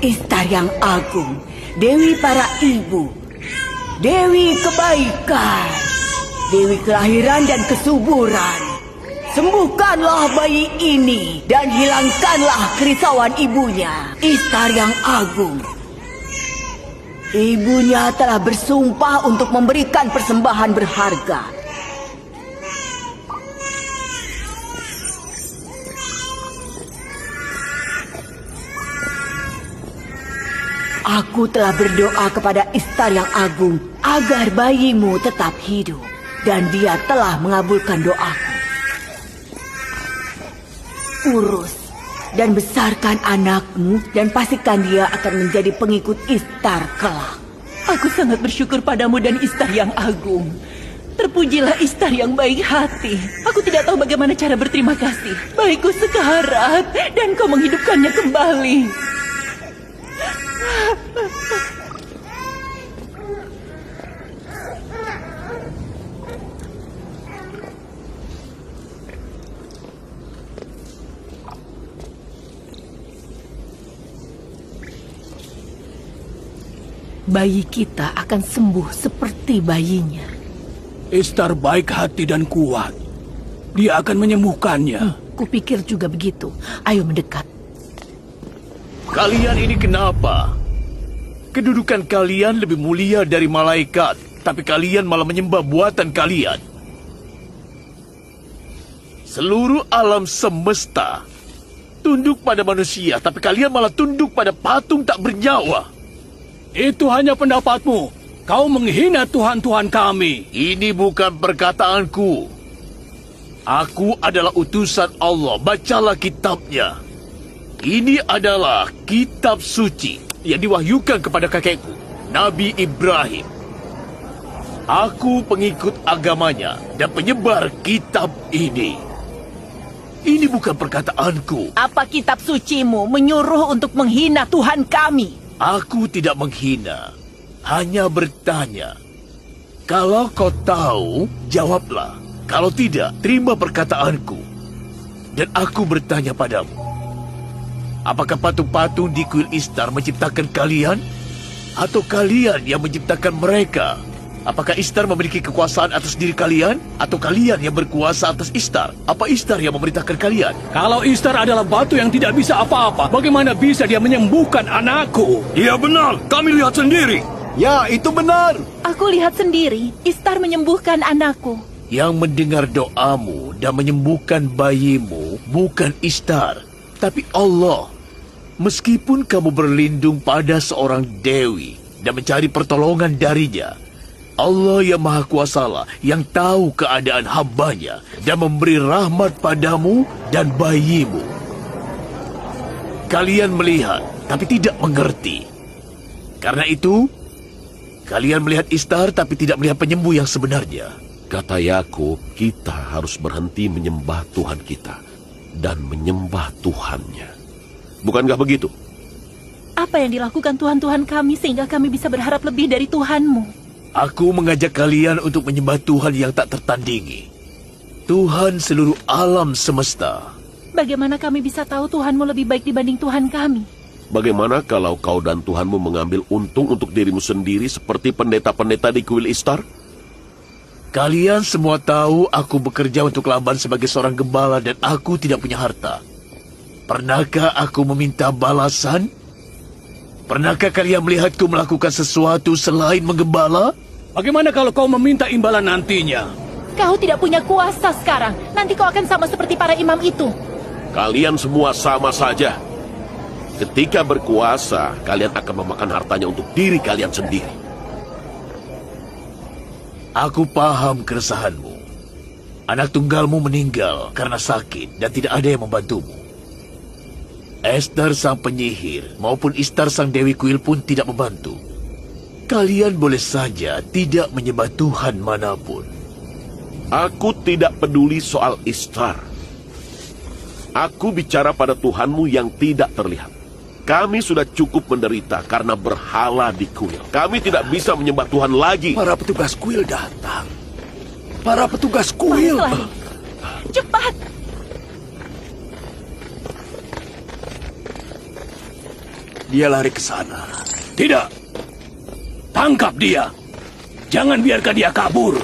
Istar yang agung, Dewi para ibu, Dewi kebaikan, Dewi kelahiran dan kesuburan. Sembuhkanlah bayi ini dan hilangkanlah kerisauan ibunya, Istar yang agung. Ibunya telah bersumpah untuk memberikan persembahan berharga. Aku telah berdoa kepada Istar yang agung agar bayimu tetap hidup, dan dia telah mengabulkan doaku. Urus dan besarkan anakmu dan pastikan dia akan menjadi pengikut Istar kelak. Aku sangat bersyukur padamu dan Istar yang agung. Terpujilah Istar yang baik hati. Aku tidak tahu bagaimana cara berterima kasih. Baikku sekarat dan kau menghidupkannya kembali. Bayi kita akan sembuh seperti bayinya. Istar baik hati dan kuat. Dia akan menyembuhkannya. Kupikir juga begitu. Ayo mendekat. Kalian ini kenapa? Kedudukan kalian lebih mulia dari malaikat, tapi kalian malah menyembah buatan kalian. Seluruh alam semesta tunduk pada manusia, tapi kalian malah tunduk pada patung tak bernyawa. Itu hanya pendapatmu. Kau menghina Tuhan-Tuhan kami. Ini bukan perkataanku. Aku adalah utusan Allah. Bacalah kitabnya. Ini adalah kitab suci yang diwahyukan kepada kakekku, Nabi Ibrahim. Aku pengikut agamanya dan penyebar kitab ini. Ini bukan perkataanku. Apa kitab sucimu menyuruh untuk menghina Tuhan kami? Aku tidak menghina, hanya bertanya. Kalau kau tahu, jawablah. Kalau tidak, terima perkataanku. Dan aku bertanya padamu. Apakah patung-patung di kuil Istar menciptakan kalian? Atau kalian yang menciptakan mereka? Apakah Istar memiliki kekuasaan atas diri kalian? Atau kalian yang berkuasa atas Istar? Apa Istar yang memerintahkan kalian? Kalau Istar adalah batu yang tidak bisa apa-apa, bagaimana bisa dia menyembuhkan anakku? Iya benar, kami lihat sendiri. Ya, itu benar. Aku lihat sendiri, Istar menyembuhkan anakku. Yang mendengar doamu dan menyembuhkan bayimu bukan Istar, tapi Allah. Meskipun kamu berlindung pada seorang dewi dan mencari pertolongan darinya, Allah yang Maha Kuasalah yang tahu keadaan hambanya dan memberi rahmat padamu dan bayimu. Kalian melihat, tapi tidak mengerti. Karena itu, kalian melihat Istar tapi tidak melihat penyembuh yang sebenarnya. Kata Yakub, kita harus berhenti menyembah Tuhan kita dan menyembah Tuhannya. Bukankah begitu? Apa yang dilakukan Tuhan-Tuhan kami sehingga kami bisa berharap lebih dari Tuhanmu? Aku mengajak kalian untuk menyembah Tuhan yang tak tertandingi. Tuhan seluruh alam semesta. Bagaimana kami bisa tahu Tuhanmu lebih baik dibanding Tuhan kami? Bagaimana kalau kau dan Tuhanmu mengambil untung untuk dirimu sendiri seperti pendeta-pendeta di kuil Istar? Kalian semua tahu aku bekerja untuk Laban sebagai seorang gembala dan aku tidak punya harta. Pernahkah aku meminta balasan? Pernahkah kalian melihatku melakukan sesuatu selain menggembala? Bagaimana kalau kau meminta imbalan nantinya? Kau tidak punya kuasa sekarang. Nanti kau akan sama seperti para imam itu. Kalian semua sama saja. Ketika berkuasa, kalian akan memakan hartanya untuk diri kalian sendiri. Aku paham keresahanmu. Anak tunggalmu meninggal karena sakit dan tidak ada yang membantumu. Esther sang penyihir maupun Istar sang dewi kuil pun tidak membantu. Kalian boleh saja tidak menyembah Tuhan manapun. Aku tidak peduli soal Istar. Aku bicara pada Tuhanmu yang tidak terlihat. Kami sudah cukup menderita karena berhala di kuil. Kami tidak bisa menyembah Tuhan lagi. Para petugas kuil datang. Para petugas kuil. Cepat! Dia lari ke sana. Tidak. Tangkap dia. Jangan biarkan dia kabur.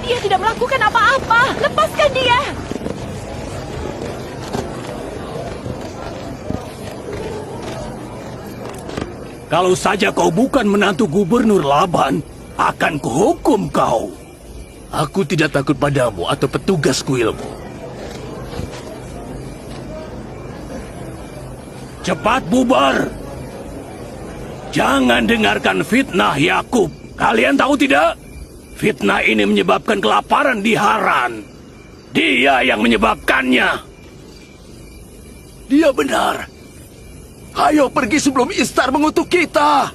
Dia tidak melakukan apa-apa. Lepaskan dia. Kalau saja kau bukan menantu gubernur Laban, akan kuhukum kau. Aku tidak takut padamu atau petugas kuilmu. Cepat bubar. Jangan dengarkan fitnah Yakub. Kalian tahu tidak? Fitnah ini menyebabkan kelaparan di Haran. Dia yang menyebabkannya. Dia benar. Ayo pergi sebelum Istar mengutuk kita.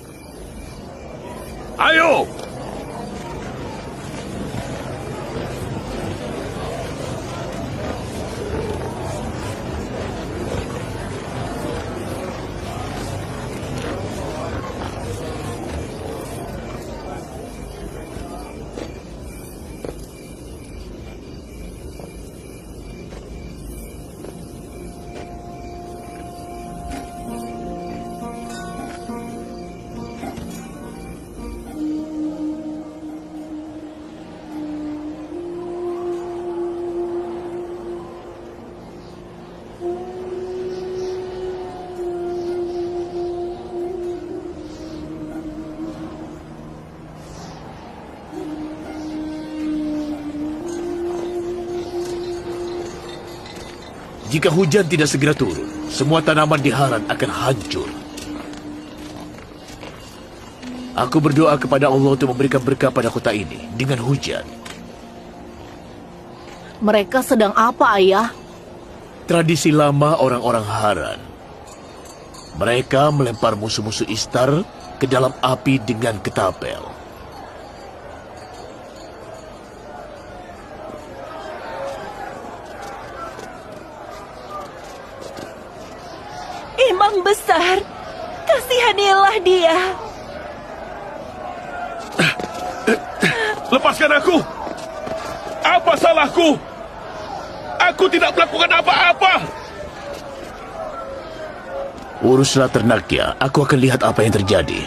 Ayo! Jika hujan tidak segera turun, semua tanaman di Haran akan hancur. Aku berdoa kepada Allah untuk memberikan berkah pada kota ini dengan hujan. Mereka sedang apa, Ayah? Tradisi lama orang-orang Haran. Mereka melempar musuh-musuh Istar ke dalam api dengan ketapel. Imam besar, kasihanilah dia. Lepaskan aku! Apa salahku? Aku tidak melakukan apa-apa! Uruslah ternaknya, aku akan lihat apa yang terjadi.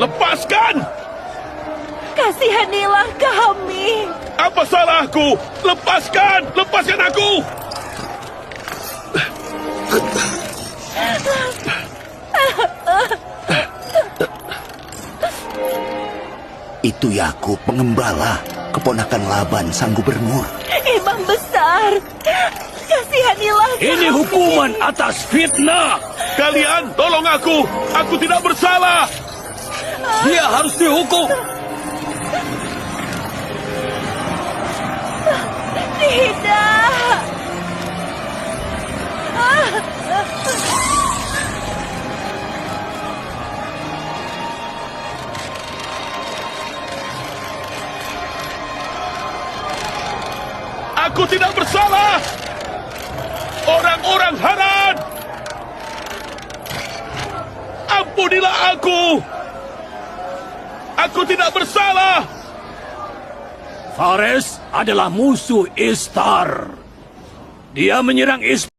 Lepaskan! Kasihanilah kami. Apa salahku? Lepaskan! Lepaskan aku! Itu Yakub pengembala, keponakan Laban sang gubernur. Imam besar, kasihanilah kami. Ini hukuman atas fitnah. Kalian tolong aku! Aku tidak bersalah! Dia harus dihukum. Tidak. Aku tidak bersalah! Orang-orang Haran! Ampunilah aku! Aku tidak bersalah! Fares adalah musuh Istar. Dia menyerang Istar.